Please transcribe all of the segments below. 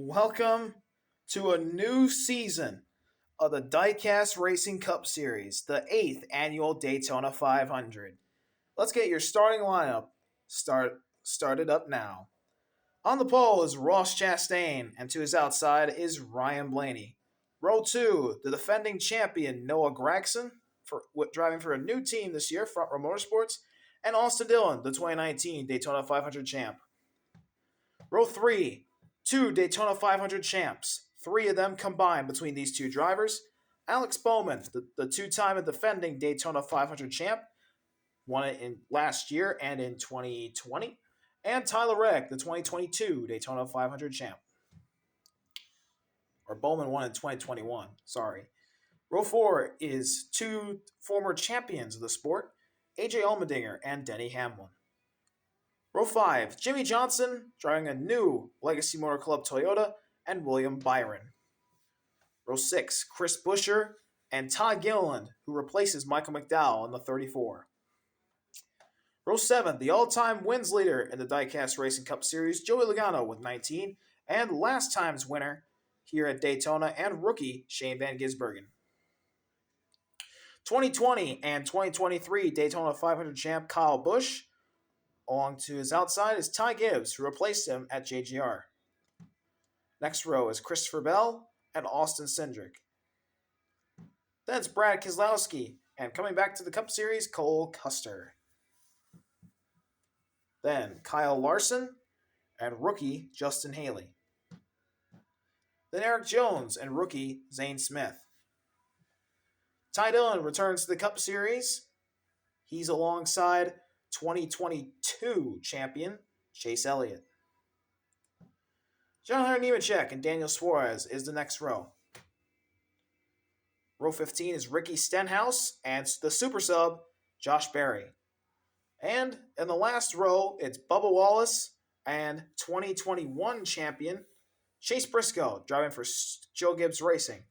Welcome to a new season of the Diecast Racing Cup Series, the 8th annual Daytona 500. Let's get your starting lineup started up now. On the pole is Ross Chastain, and to his outside is Ryan Blaney. Row 2, the defending champion Noah Gragson, driving for a new team this year, Front Row Motorsports, and Austin Dillon, the 2019 Daytona 500 champ. Row 3, two Daytona 500 champs, three of them combined between these two drivers. Alex Bowman, the two-time defending Daytona 500 champ, won it in last year and in 2020. And Tyler Reddick, the 2022 Daytona 500 champ. Or Bowman won in 2021, sorry. Row 4 is two former champions of the sport, AJ Allmendinger and Denny Hamlin. Row 5, Jimmy Johnson, driving a new Legacy Motor Club Toyota, and William Byron. Row 6, Chris Buescher and Todd Gilliland, who replaces Michael McDowell in the 34. Row 7, the all-time wins leader in the Diecast Racing Cup Series, Joey Logano with 19, and last time's winner here at Daytona and rookie Shane Van Gisbergen. 2020 and 2023 Daytona 500 champ Kyle Busch. Along to his outside is Ty Gibbs, who replaced him at JGR. Next row is Christopher Bell and Austin Cindric. Then it's Brad Keselowski, and coming back to the Cup Series, Cole Custer. Then Kyle Larson and rookie Justin Haley. Then Eric Jones and rookie Zane Smith. Ty Dillon returns to the Cup Series. He's alongside 2022 champion Chase Elliott. John Hunter Nemechek and Daniel Suarez is the next row. Row 15 is Ricky Stenhouse and the super sub Josh Berry. And in the last row, it's Bubba Wallace and 2021 champion Chase Briscoe, driving for Joe Gibbs Racing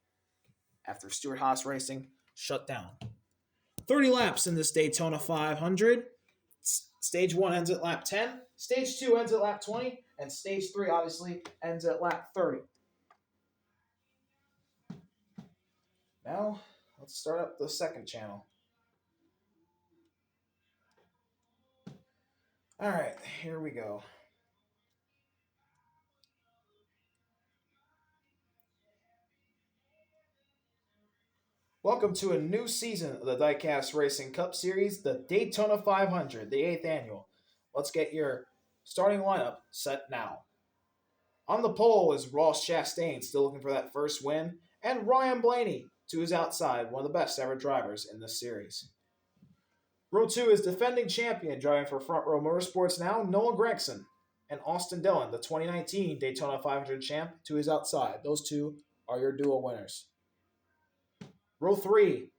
after Stewart Haas Racing shut down. 30 laps in this Daytona 500. Stage 1 ends at lap 10, Stage 2 ends at lap 20, and Stage 3 obviously ends at lap 30. Now, let's start up the second channel. Alright, here we go. Welcome to a new season of the Diecast Racing Cup Series, the Daytona 500, the 8th annual. Let's get your starting lineup set now. On the pole is Ross Chastain, still looking for that first win, and Ryan Blaney, to his outside, one of the best ever drivers in this series. Row 2 is defending champion, driving for Front Row Motorsports now, Noah Gragson, and Austin Dillon, the 2019 Daytona 500 champ, to his outside. Those two are your dual winners. Row 3,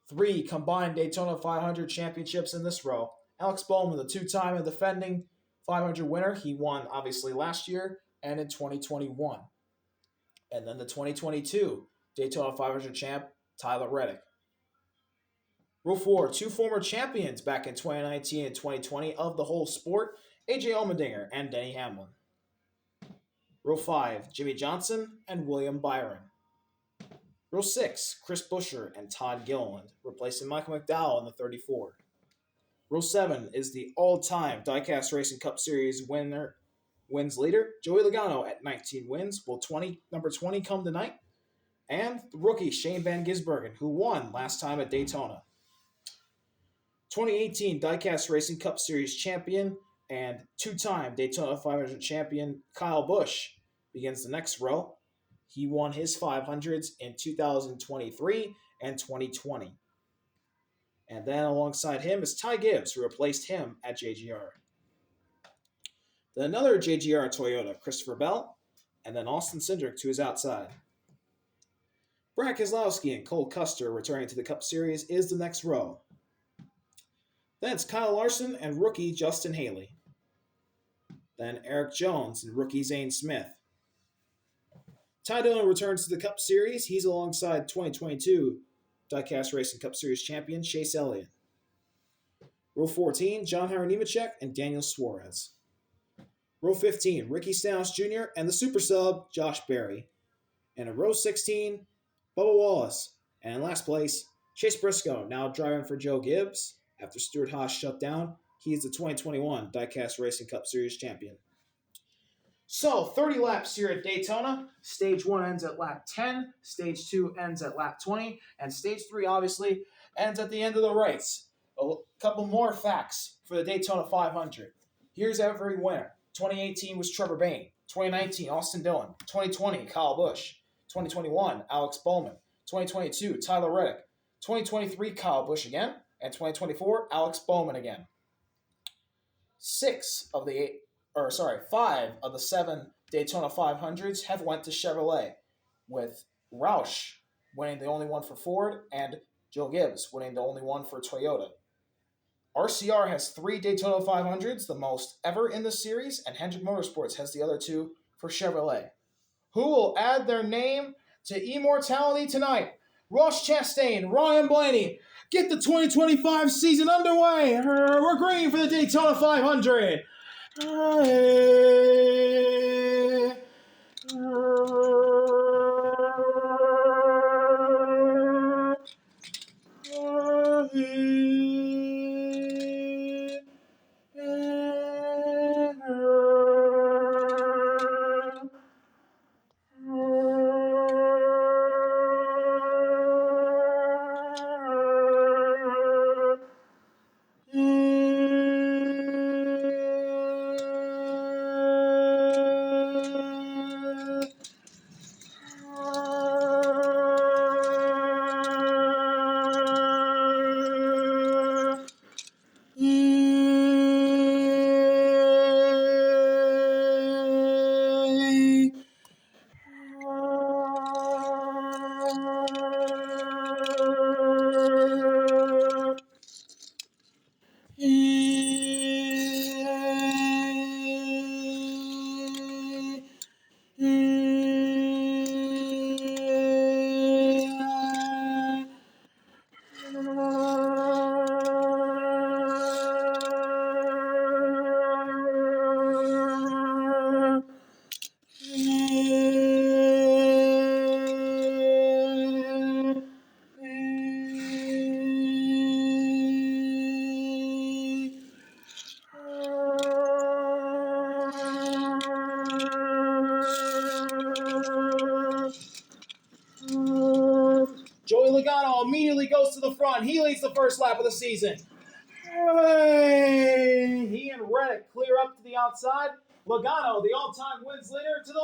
three combined Daytona 500 championships in this row. Alex Bowman, the two-time and defending 500 winner. He won, obviously, last year and in 2021. And then the 2022 Daytona 500 champ, Tyler Reddick. Row 4, two former champions back in 2019 and 2020 of the whole sport, AJ Allmendinger and Denny Hamlin. Row 5, Jimmy Johnson and William Byron. Row 6, Chris Buescher and Todd Gilliland, replacing Michael McDowell in the 34. Row 7 is the all-time Diecast Racing Cup Series wins leader, Joey Logano at 19 wins. Will number 20 come tonight? And the rookie Shane Van Gisbergen, who won last time at Daytona. 2018 Diecast Racing Cup Series champion and two-time Daytona 500 champion Kyle Busch begins the next row. He won his 500s in 2023 and 2020. And then alongside him is Ty Gibbs, who replaced him at JGR. Then another JGR Toyota, Christopher Bell, and then Austin Cindric to his outside. Brad Keselowski and Cole Custer returning to the Cup Series is the next row. Then it's Kyle Larson and rookie Justin Haley. Then Eric Jones and rookie Zane Smith. Ty Dillon returns to the Cup Series. He's alongside 2022 Diecast Racing Cup Series champion Chase Elliott. Row 14, John Hunter Nemechek and Daniel Suarez. Row 15, Ricky Stenhouse Jr. and the super sub, Josh Berry. And in row 16, Bubba Wallace. And in last place, Chase Briscoe, now driving for Joe Gibbs. After Stuart Haas shut down, he is the 2021 Diecast Racing Cup Series champion. So, 30 laps here at Daytona. Stage 1 ends at lap 10, Stage 2 ends at lap 20, and Stage 3 obviously ends at the end of the race. A couple more facts for the Daytona 500. Here's every winner. 2018 was Trevor Bayne. 2019, Austin Dillon. 2020, Kyle Busch. 2021, Alex Bowman. 2022, Tyler Reddick. 2023, Kyle Busch again. And 2024, Alex Bowman again. 5 of the 7 Daytona 500s have went to Chevrolet, with Roush winning the only one for Ford and Joe Gibbs winning the only one for Toyota. RCR has 3 Daytona 500s, the most ever in the series, and Hendrick Motorsports has the other 2 for Chevrolet. Who will add their name to immortality tonight? Ross Chastain, Ryan Blaney, get the 2025 season underway. We're green for the Daytona 500. Joey Logano immediately goes to the front. He leads the first lap of the season. He and Reddick clear up to the outside. Logano, the all-time wins leader, to the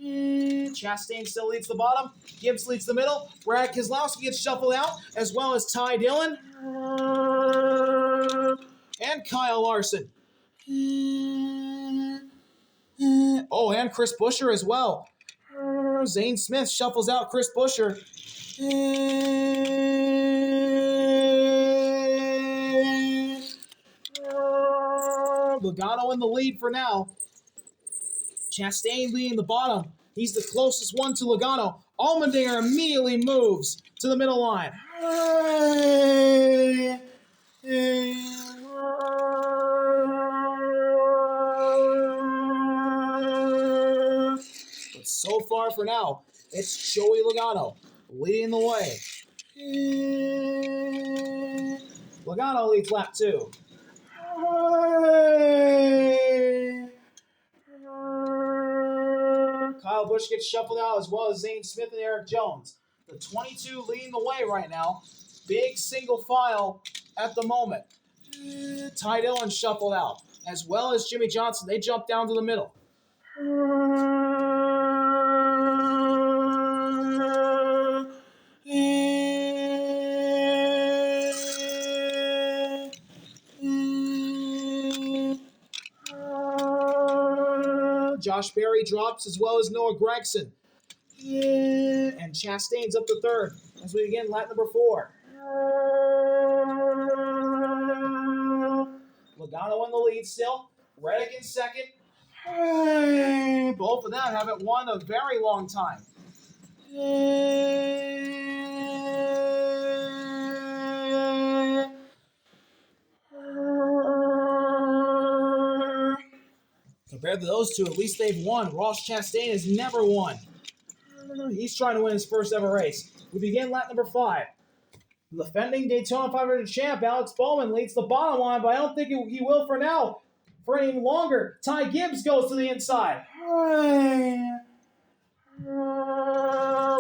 lead. Chastain still leads the bottom. Gibbs leads the middle. Brad Keselowski gets shuffled out, as well as Ty Dillon and Kyle Larson. Oh, and Chris Buescher as well. Zane Smith shuffles out Chris Buescher. Logano in the lead for now. Chastain leading the bottom. He's the closest one to Logano. Allmendinger immediately moves to the middle line. But so far for now, it's Joey Logano leading the way. Logano leads lap 2. Kyle Busch gets shuffled out, as well as Zane Smith and Eric Jones. The 22 leading the way right now. Big single file at the moment. Ty Dillon shuffled out, as well as Jimmy Johnson. They jump down to the middle. Josh Berry drops, as well as Noah Gragson. And Chastain's up to third as we begin lap number 4. Logano in the lead still. Reddick in second. Both of them haven't won a very long time. Compared to those two, at least they've won. Ross Chastain has never won. He's trying to win his first ever race. We begin lap number 5. The defending Daytona 500 champ, Alex Bowman, leads the bottom line, but I don't think he will for now. For any longer, Ty Gibbs goes to the inside.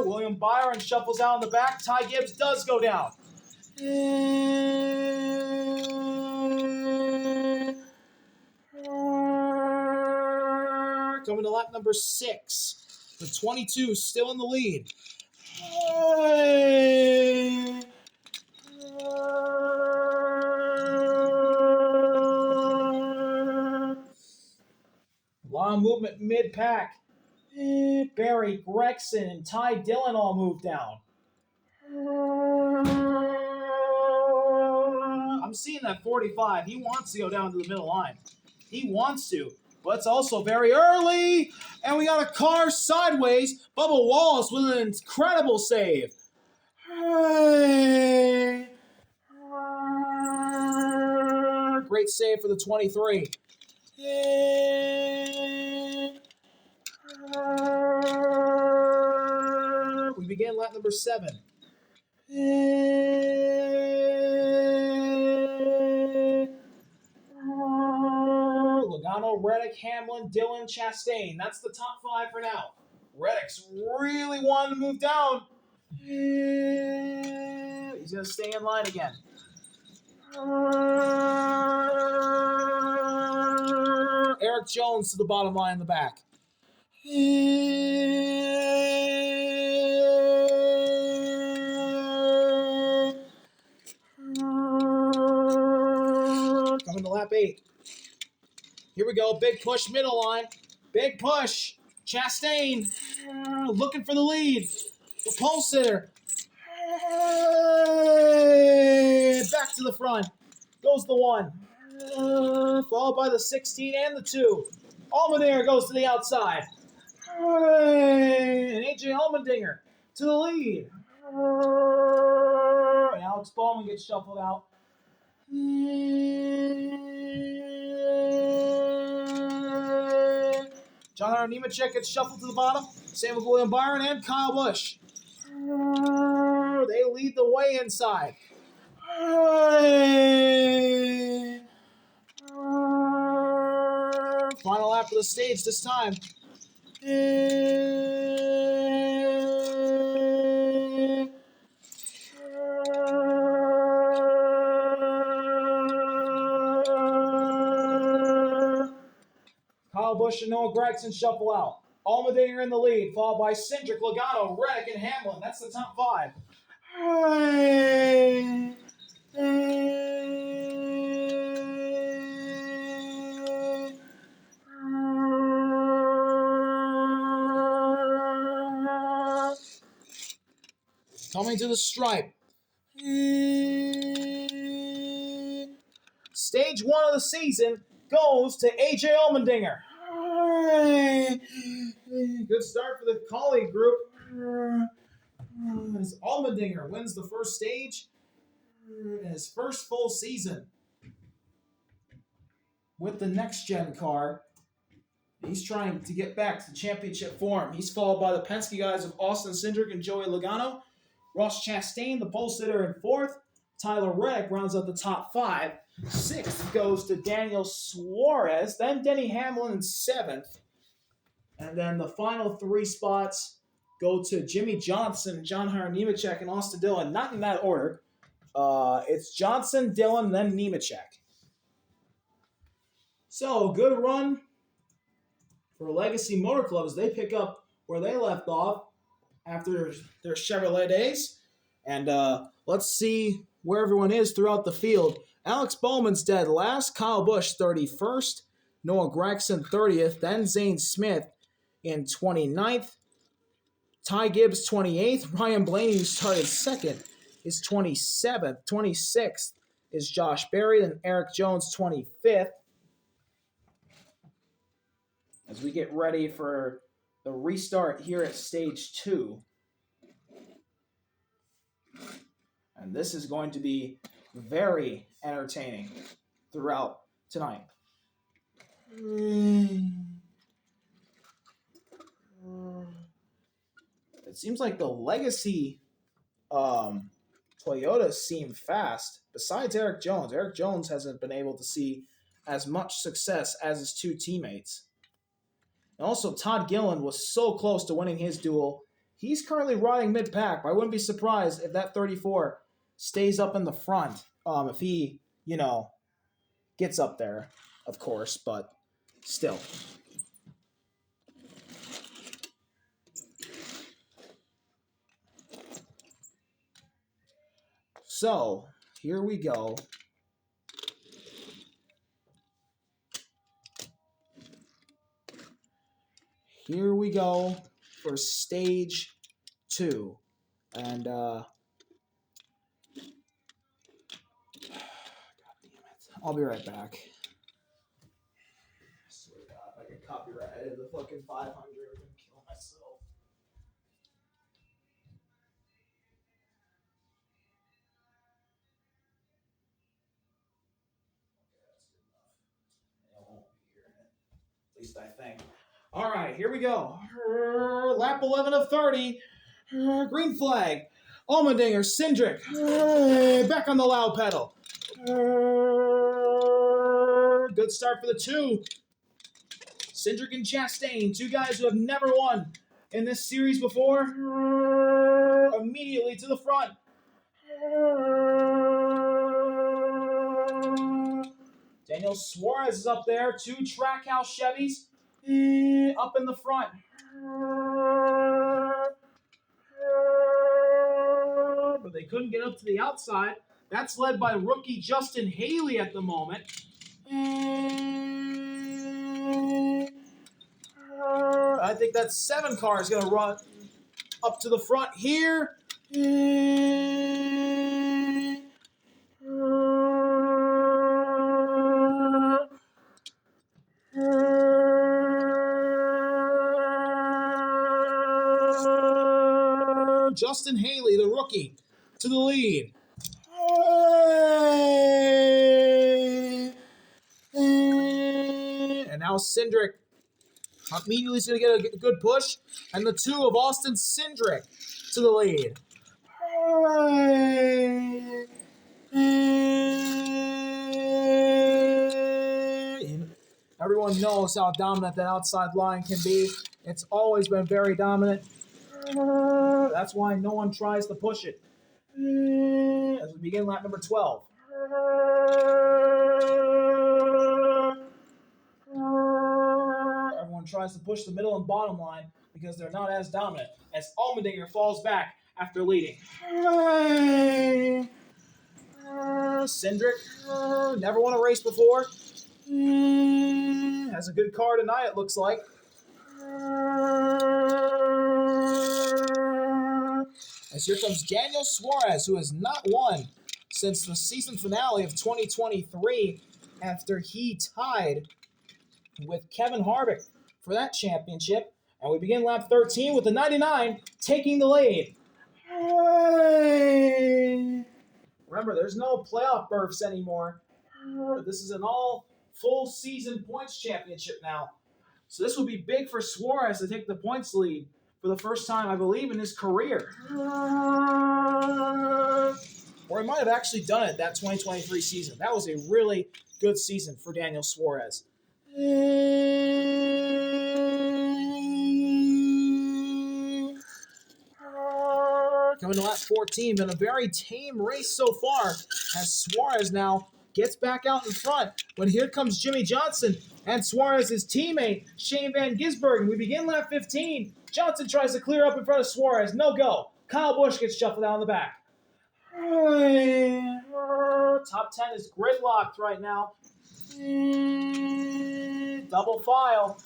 William Byron shuffles out in the back. Ty Gibbs does go down. Coming to lap number 6. The 22 still in the lead. Long movement mid-pack. Barry Gregson and Ty Dillon all move down. I'm seeing that 45. He wants to go down to the middle line. He wants to, but it's also very early. And we got a car sideways. Bubba Wallace with an incredible save. Great save for the 23. We begin lap number 7. Logano, Reddick, Hamlin, Dillon, Chastain. That's the top 5 for now. Reddick's really wanting to move down. He's going to stay in line again. Eric Jones to the bottom line in the back. Coming to lap 8. Here we go. Big push middle line. Big push. Chastain looking for the lead. The pole sitter. Back to the front. Goes the 1. Followed by the 16 and the 2. Allmendinger goes to the outside. And AJ Allmendinger to the lead. And Alex Bowman gets shuffled out. John Hunter Nemechek gets shuffled to the bottom. Same with William Byron and Kyle Busch. They lead the way inside. Final lap of the stage this time. Kyle Busch and Noah Gragson shuffle out. Allmendinger in the lead, followed by Cindric, Logano, Reddick, and Hamlin. That's the top 5. Coming to the stripe. Stage 1 of the season goes to AJ Allmendinger. Good start for the colleague group. As Allmendinger wins the first stage in his first full season with the next-gen car. He's trying to get back to championship form. He's followed by the Penske guys of Austin Cindric and Joey Logano. Ross Chastain, the pole sitter, in 4th. Tyler Reddick rounds out the top 5. 6th goes to Daniel Suarez. Then Denny Hamlin in 7th. And then the final 3 spots go to Jimmy Johnson, John Hunter Nemechek, and Austin Dillon. Not in that order. It's Johnson, Dillon, then Nemechek. So, good run for Legacy Motor Club as they pick up where they left off after their Chevrolet days. And let's see where everyone is throughout the field. Alex Bowman's dead last. Kyle Busch 31st. Noah Gragson 30th. Then Zane Smith in 29th. Ty Gibbs 28th. Ryan Blaney, who started 2nd, is 27th. 26th is Josh Berry. Then Eric Jones 25th. As we get ready for the restart here at stage 2. And this is going to be very entertaining throughout tonight. it seems like the legacy Toyota seem fast. Besides Eric Jones hasn't been able to see as much success as his two teammates. And also, Todd Gillen was so close to winning his duel. He's currently riding mid-pack, but I wouldn't be surprised if that 34 stays up in the front. If he, gets up there, of course, but still. So, here we go. Here we go for stage 2. And, God damn it. I'll be right back. I swear to God, if I get copyrighted the fucking 500, I'm gonna kill myself. At least I think. All right, here we go. Lap 11 of 30. Green flag. Allmendinger, Cindric. Back on the loud pedal. Good start for the two. Cindric and Chastain, two guys who have never won in this series before. Immediately to the front. Daniel Suarez is up there. Two Trackhouse Chevys up in the front. But they couldn't get up to the outside. That's led by rookie Justin Haley at the moment. I think that 7 car is going to run up to the front here. Justin Haley, the rookie, to the lead. And now Cindric immediately is going to get a good push. And the two of Austin Cindric to the lead. Everyone knows how dominant that outside line can be. It's always been very dominant. That's why no one tries to push it. As we begin lap number 12. Everyone tries to push the middle and bottom line because they're not as dominant. As Allmendinger falls back after leading. Cindric, never won a race before. Has a good car tonight, it looks like. As here comes Daniel Suarez, who has not won since the season finale of 2023 after he tied with Kevin Harvick for that championship. And we begin lap 13 with the 99 taking the lead. Remember, there's no playoff berths anymore. This is an all full season points championship now. So this will be big for Suarez to take the points lead for the first time, I believe, in his career. Or he might have actually done it that 2023 season. That was a really good season for Daniel Suarez. Coming to lap 14, been a very tame race so far as Suarez now gets back out in front. But here comes Jimmy Johnson and Suarez's teammate, Shane Van Gisbergen. We begin lap 15. Johnson tries to clear up in front of Suarez. No go. Kyle Busch gets shuffled down the back. Top 10 is gridlocked right now. Double file.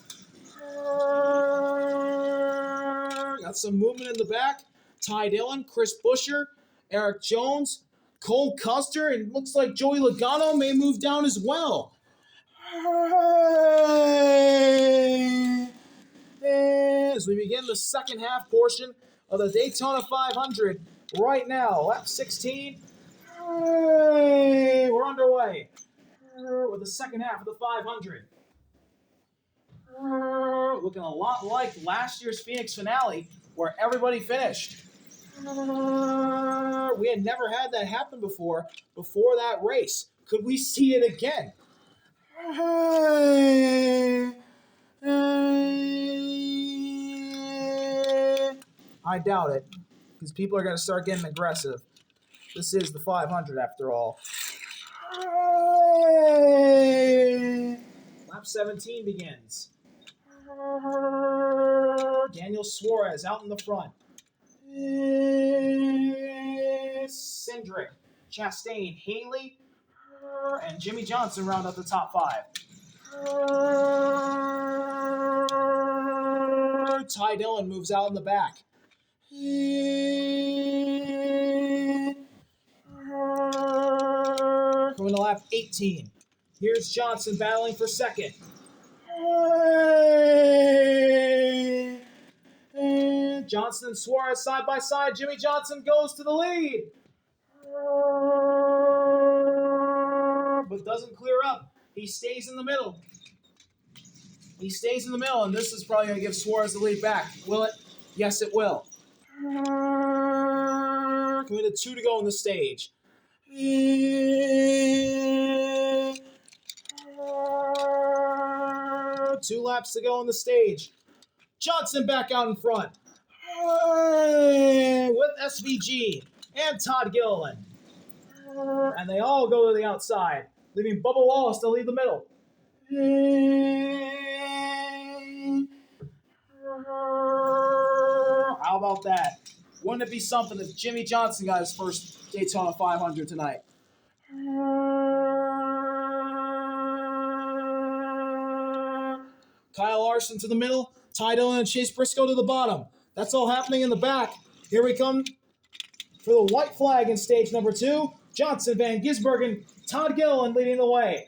Got some movement in the back. Ty Dillon, Chris Buescher, Eric Jones, Cole Custer, and looks like Joey Logano may move down as well. As we begin the second half portion of the Daytona 500 right now, lap 16, we're underway with the second half of the 500. looking a lot like last year's Phoenix finale, where everybody finished. We had never had that happen before that race. Could we see it again? I doubt it, because people are going to start getting aggressive. This is the 500 after all. Lap 17 begins. Daniel Suarez out in the front. Cindric, Chastain, Haley, and Jimmy Johnson round up the top 5. Ty Dillon moves out in the back. Going to lap 18. Here's Johnson battling for second. Johnson and Suarez side by side. Jimmy Johnson goes to the lead, but doesn't clear up. He stays in the middle. And this is probably going to give Suarez the lead back. Will it? Yes, it will. Coming to 2 to go in the stage. 2 laps to go in the stage. Johnson back out in front with SVG and Todd Gilliland. And they all go to the outside, leaving Bubba Wallace to lead the middle. How about that? Wouldn't it be something if Jimmy Johnson got his first Daytona 500 tonight? Kyle Larson to the middle, Ty Dillon and Chase Briscoe to the bottom. That's all happening in the back. Here we come for the white flag in stage number 2. Johnson, Van Gisbergen, Todd Gilliland leading the way.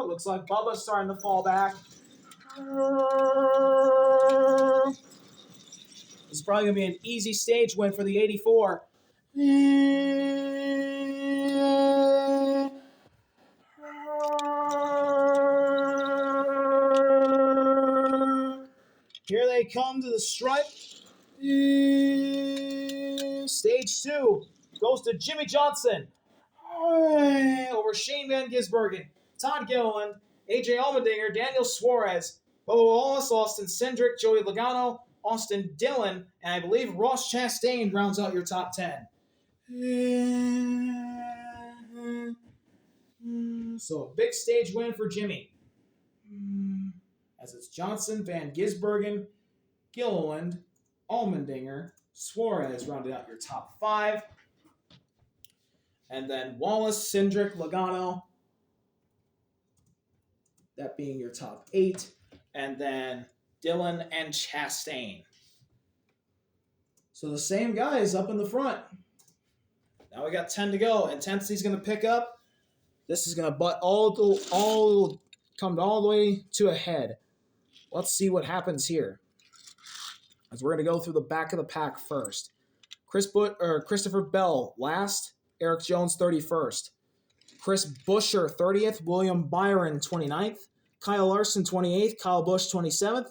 Looks like Bubba's starting to fall back. This is probably going to be an easy stage win for the 84. Here they come to the stripe. Stage 2 goes to Jimmy Johnson over Shane Van Gisbergen, Todd Gilliland, AJ Allmendinger, Daniel Suarez, Bubba Wallace, Austin Cindric, Joey Logano, Austin Dillon, and I believe Ross Chastain rounds out your top 10. So a big stage win for Jimmy. As it's Johnson, Van Gisbergen, Gilliland, Allmendinger, Suarez rounded out your top 5. And then Wallace, Cindric, Logano, that being your top 8. And then Dillon and Chastain. So the same guys up in the front. Now we got 10 to go. Intensity's going to pick up. This is going to come all the way to a head. Let's see what happens here. As we're going to go through the back of the pack first. Christopher Bell last. Eric Jones 31st. Chris Buescher 30th. William Byron 29th. Kyle Larson 28th. Kyle Busch 27th.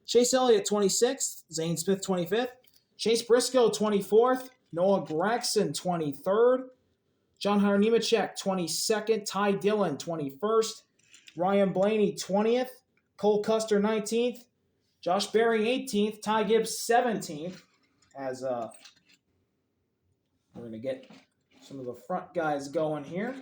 Chase Elliott 26th. Zane Smith 25th. Chase Briscoe 24th. Noah Gragson 23rd. John Hunter Nemechek 22nd. Ty Dillon 21st. Ryan Blaney 20th. Cole Custer 19th. Josh Berry 18th. Ty Gibbs 17th. As we're going to get some of the front guys going here.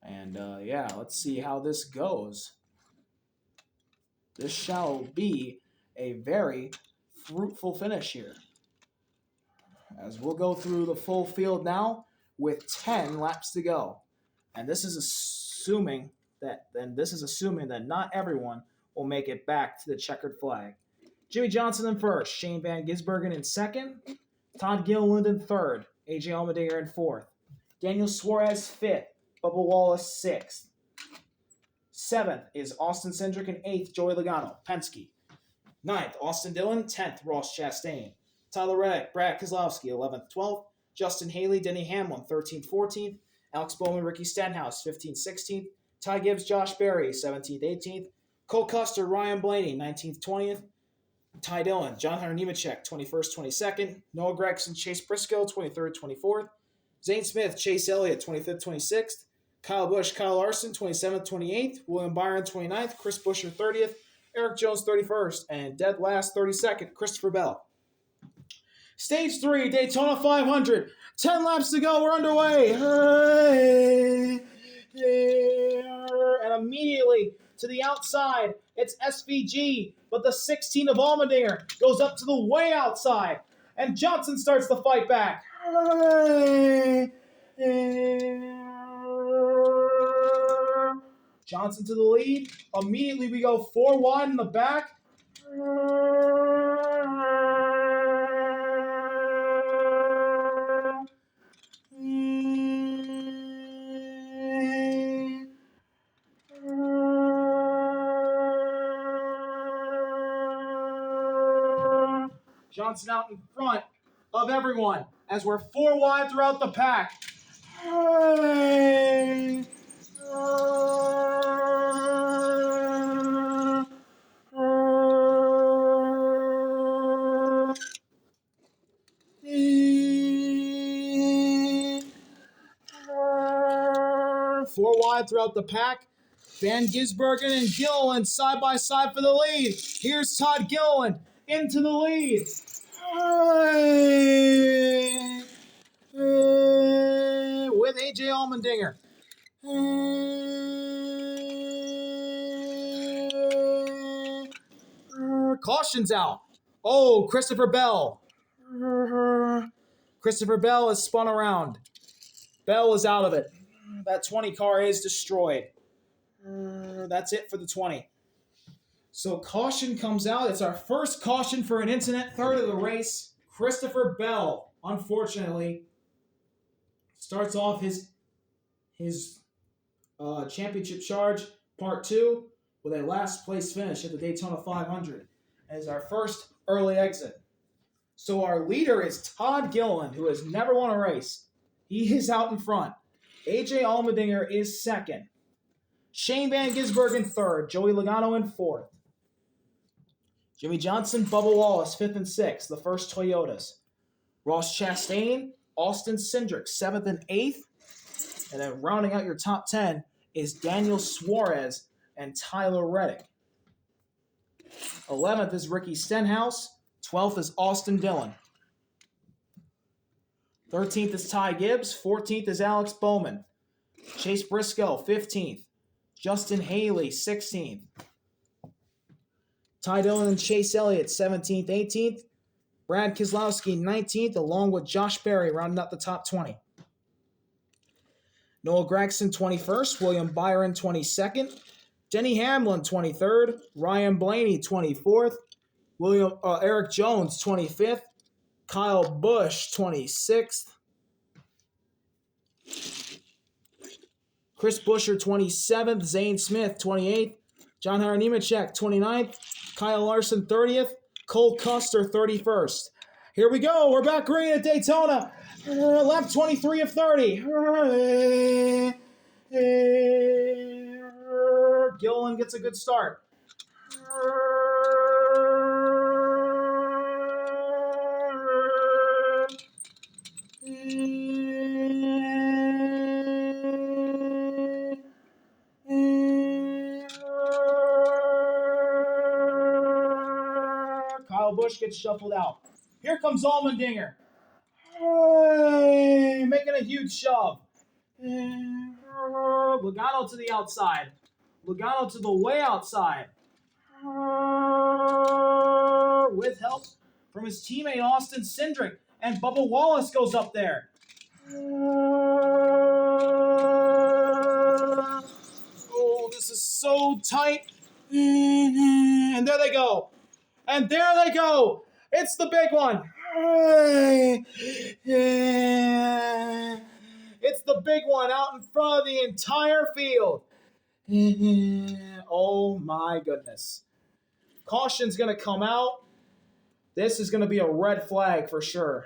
And let's see how this goes. This shall be a very fruitful finish here. As we'll go through the full field now with 10 laps to go. And this is assuming that not everyone will make it back to the checkered flag. Jimmy Johnson in first, Shane Van Gisbergen in second, Todd Gilliland in third, AJ Allmendinger in fourth, Daniel Suarez fifth, Bubba Wallace sixth. Seventh is Austin Cindric in eighth, Joey Logano, Penske. Ninth, Austin Dillon, 10th, Ross Chastain. Tyler Reddick, Brad Keselowski, 11th, 12th. Justin Haley, Denny Hamlin, 13th, 14th. Alex Bowman, Ricky Stenhouse, 15th, 16th. Ty Gibbs, Josh Berry, 17th, 18th. Cole Custer, Ryan Blaney, 19th, 20th. Ty Dillon, John Hunter Nemechek, 21st, 22nd. Noah Gragson, Chase Briscoe, 23rd, 24th. Zane Smith, Chase Elliott, 25th, 26th. Kyle Busch, Kyle Larson, 27th, 28th. William Byron, 29th. Chris Buescher, 30th. Eric Jones, 31st. And dead last, 32nd, Christopher Bell. Stage 3, Daytona 500. 10 laps to go. We're underway. And immediately to the outside, it's SVG. But the 16 of Allmendinger goes up to the way outside. And Johnson starts to fight back. Johnson to the lead. Immediately we go 4 wide in the back. Johnson out in front of everyone as we're 4 wide throughout the pack. Four wide throughout the pack. Van Gisbergen and Gilliland side by side for the lead. Here's Todd Gilliland into the lead. With AJ Allmendinger. Caution's out. Oh, Christopher Bell. Christopher Bell is spun around. Bell is out of it. That 20 car is destroyed. That's it for the 20. So caution comes out. It's our first caution for an incident, third of the race. Christopher Bell, unfortunately, starts off his championship charge, part 2, with a last place finish at the Daytona 500 as our first early exit. So our leader is Todd Gilliland, who has never won a race. He is out in front. AJ Allmendinger is second. Shane Van Gisbergen third. Joey Logano in fourth. Jimmy Johnson, Bubba Wallace, 5th and 6th, the first Toyotas. Ross Chastain, Austin Cindric, 7th and 8th. And then rounding out your top 10 is Daniel Suarez and Tyler Reddick. 11th is Ricky Stenhouse. 12th is Austin Dillon. 13th is Ty Gibbs. 14th is Alex Bowman. Chase Briscoe, 15th. Justin Haley, 16th. Ty Dillon and Chase Elliott, 17th, 18th. Brad Keselowski, 19th, along with Josh Berry, rounding out the top 20. Noah Gragson, 21st. William Byron, 22nd. Denny Hamlin, 23rd. Ryan Blaney, 24th. Eric Jones, 25th. Kyle Busch, 26th. Chris Buescher, 27th. Zane Smith, 28th. John Hunter Nemechek, 29th. Kyle Larson, 30th. Cole Custer, 31st. Here we go. We're back green at Daytona. Lap 23 of 30. Gilliland gets a good start. Kyle Busch gets shuffled out. Here comes Allmendinger. Making a huge shove. Logano to the outside. Logano to the way outside. With help from his teammate Austin Cindric. And Bubba Wallace goes up there. Oh, this is so tight. And there they go. And there they go. It's the big one. It's the big one out in front of the entire field. Oh my goodness. Caution's going to come out. This is going to be a red flag for sure.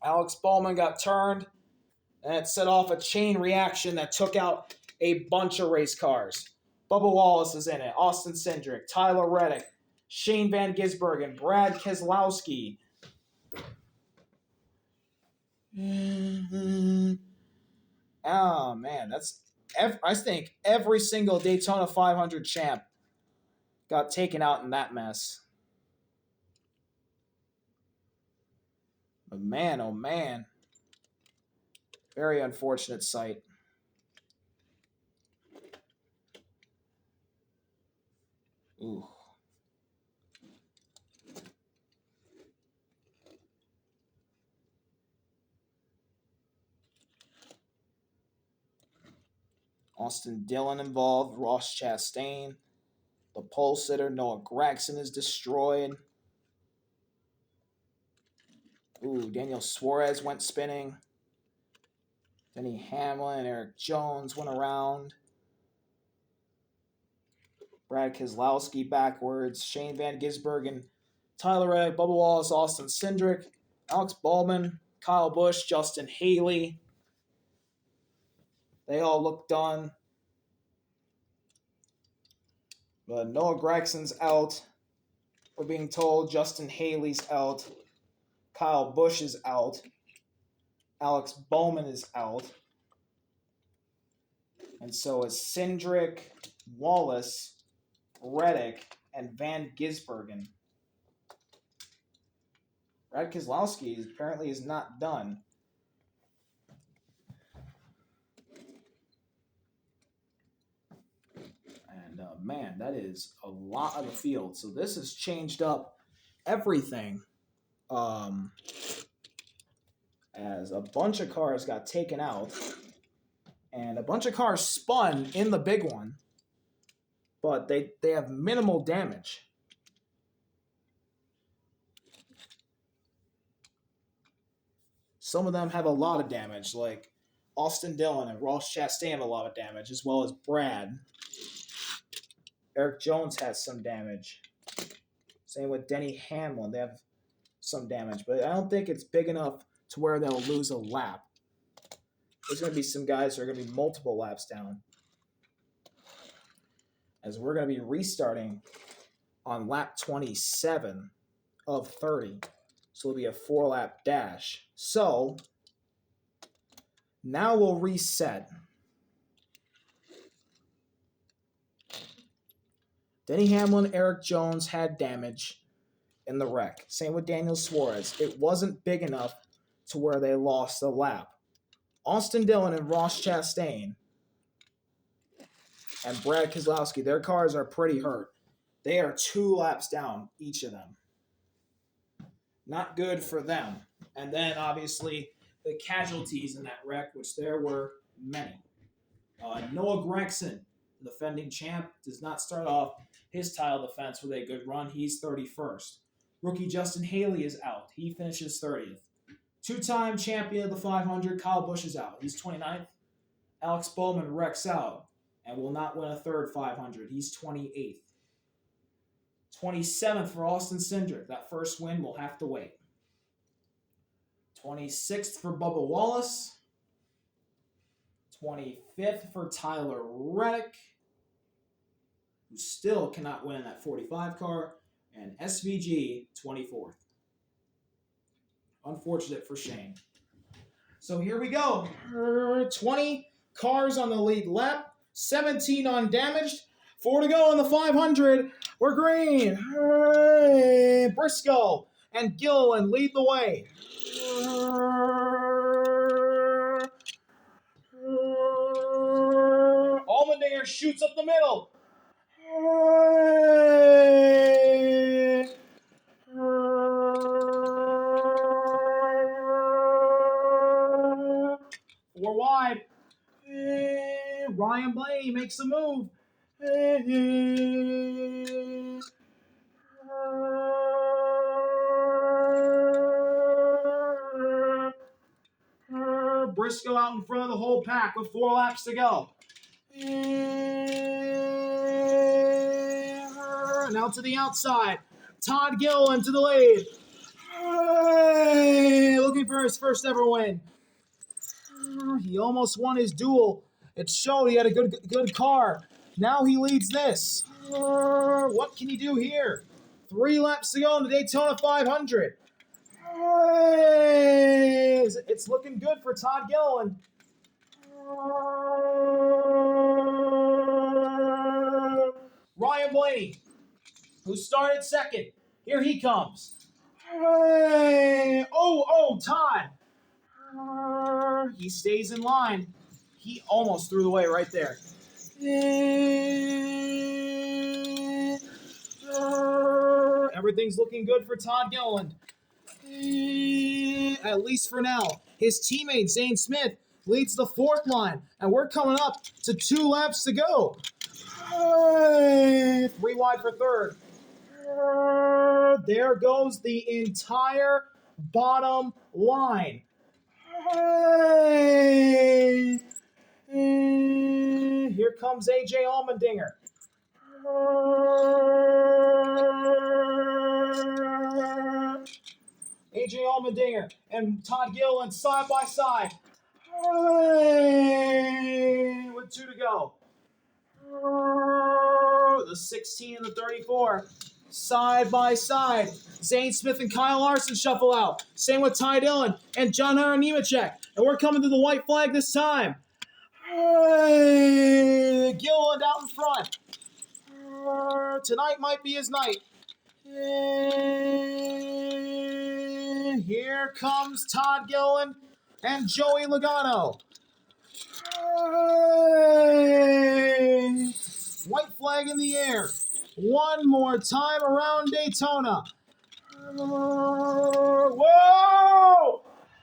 Alex Bowman got turned, and it set off a chain reaction that took out a bunch of race cars. Bubba Wallace is in it, Austin Cindric, Tyler Reddick, Shane Van Gisbergen, Brad Keselowski. Oh, man, I think every single Daytona 500 champ got taken out in that mess. But man, oh man. Very unfortunate sight. Ooh. Austin Dillon involved, Ross Chastain. The pole sitter, Noah Gragson, is destroyed. Ooh, Daniel Suarez went spinning. Denny Hamlin and Eric Jones went around. Brad Keselowski backwards. Shane Van Gisbergen, Tyler Reddick, Bubba Wallace, Austin Cindric, Alex Bowman, Kyle Busch, Justin Haley. They all look done. But Noah Gragson's out. We're being told Justin Haley's out. Kyle Busch is out. Alex Bowman is out. And so is Cindric, Wallace, Reddick, and Van Gisbergen. Brad Keselowski apparently is not done. And man, that is a lot of the field. So this has changed up everything. As a bunch of cars got taken out. And a bunch of cars spun in the big one. But they have minimal damage. Some of them have a lot of damage, like Austin Dillon and Ross Chastain have a lot of damage, as well as Brad. Eric Jones has some damage. Same with Denny Hamlin. They have some damage, but I don't think it's big enough to where they'll lose a lap. There's going to be some guys who are going to be multiple laps down. As we're going to be restarting on lap 27 of 30. So it'll be a 4-lap dash. So now we'll reset. Denny Hamlin, Eric Jones had damage in the wreck. Same with Daniel Suarez. It wasn't big enough to where they lost a lap. Austin Dillon and Ross Chastain and Brad Keselowski, their cars are pretty hurt. They are 2 laps down, each of them. Not good for them. And then, obviously, the casualties in that wreck, which there were many. Noah Gragson, the defending champ, does not start off his title defense with a good run. He's 31st. Rookie Justin Haley is out. He finishes 30th. 2-time champion of the 500, Kyle Busch is out. He's 29th. Alex Bowman wrecks out and will not win a third 500. He's 28th. 27th for Austin Cindric. That first win will have to wait. 26th for Bubba Wallace. 25th for Tyler Reddick, who still cannot win that 45 car. And SVG, 24th. Unfortunate for Shane. So here we go. 20 cars on the lead lap. 17 undamaged. 4 to go in the 500. We're green. Hooray! Briscoe and Gilliland lead the way. Allmendinger shoots up the middle. Hooray! 4 wide. Ryan Blaney makes a move. Briscoe out in front of the whole pack with 4 laps to go. Now to the outside. Todd Gilliland to the lead. Looking for his first ever win. He almost won his duel. It showed he had a good car. Now he leads this. What can he do here? 3 laps to go in the Daytona 500. It's looking good for Todd Gilliland. Ryan Blaney, who started second. Here he comes. Todd. He stays in line. He almost threw the way right there. Everything's looking good for Todd Gilliland. At least for now. His teammate, Zane Smith, leads the 4th line. And we're coming up to 2 laps to go. 3 wide for 3rd. There goes the entire bottom line. Here comes AJ Allmendinger. AJ Allmendinger and Todd Gilliland side by side. With 2 to go. The 16 and the 34. Side by side. Zane Smith and Kyle Larson shuffle out. Same with Ty Dillon and John Hunter Nemechek. And we're coming to the white flag this time. Gilliland out in front. Tonight might be his night. Here comes Todd Gilliland and Joey Logano. White flag in the air. One more time around Daytona. Whoa!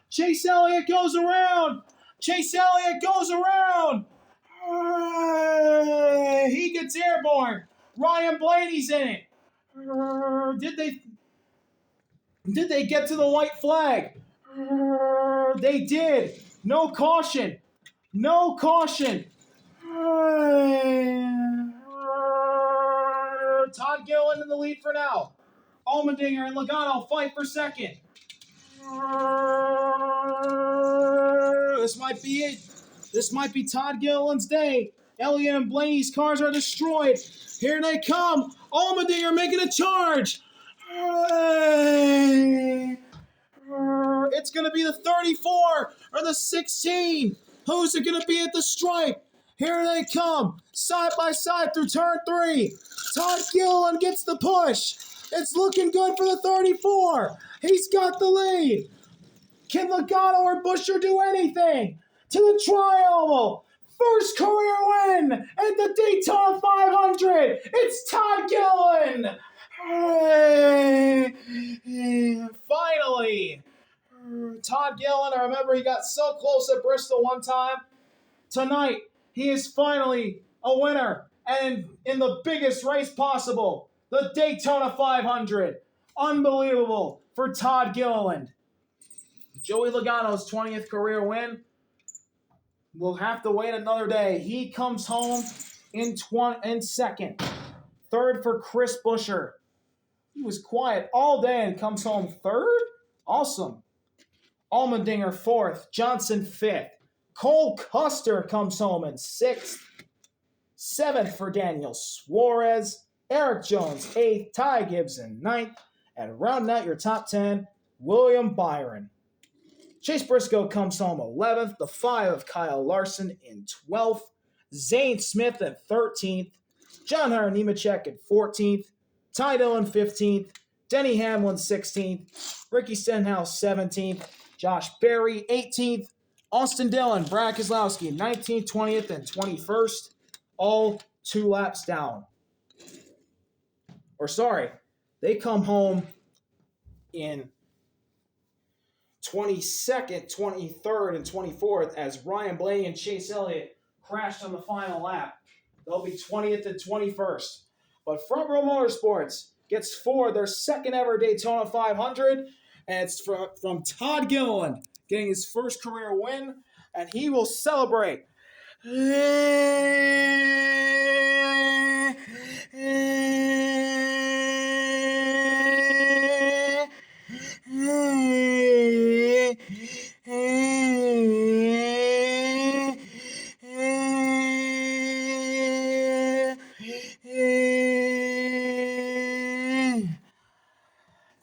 Chase Elliott goes around. Chase Elliott goes around. He gets airborne. Ryan Blaney's in it. Did they get to the white flag? They did. No caution. No caution. Todd Gilliland in the lead for now. Allmendinger and Logano fight for second. This might be it. This might be Todd Gilliland's day. Elliott and Blaney's cars are destroyed. Here they come. Allmendinger making a charge. It's going to be the 34 or the 16. Who's it going to be at the stripe? Here they come, side by side through turn 3. Todd Gilliland gets the push. It's looking good for the 34. He's got the lead. Can Logano or Buescher do anything? To the tri-oval. First career win at the Daytona 500. It's Todd Gilliland. Finally. Todd Gilliland, I remember he got so close at Bristol one time. Tonight, he is finally a winner, and in the biggest race possible, the Daytona 500. Unbelievable for Todd Gilliland. Joey Logano's 20th career win. We'll have to wait another day. He comes home in second. Third for Chris Buescher. He was quiet all day and comes home third? Awesome. Allmendinger 4th. Johnson 5th. Cole Custer comes home in 6th. 7th for Daniel Suarez. Eric Jones 8th. Ty Gibson 9th. And rounding out your top 10, William Byron. Chase Briscoe comes home 11th. The 5 of Kyle Larson in 12th. Zane Smith at 13th. John Hunter Nemechek at 14th. Ty Dillon 15th. Denny Hamlin 16th. Ricky Stenhouse 17th. Josh Berry 18th. Austin Dillon, Brad Keselowski 19th, 20th, and 21st. All 2 laps down. They come home in 22nd, 23rd, and 24th as Ryan Blaney and Chase Elliott crashed on the final lap. They'll be 20th and 21st. But Front Row Motorsports gets Ford their second ever Daytona 500, and it's from Todd Gilliland getting his first career win, and he will celebrate.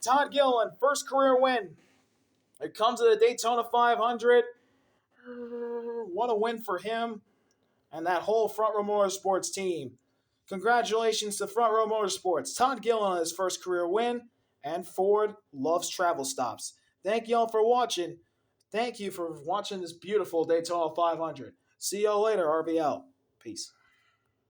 Todd Gilliland, first career win. It comes to the Daytona 500. What a win for him and that whole Front Row Motorsports team. Congratulations to Front Row Motorsports. Todd Gilliland on his first career win, and Ford loves travel stops. Thank you all for watching. Thank you for watching this beautiful Daytona 500. See y'all later, RBL. Peace.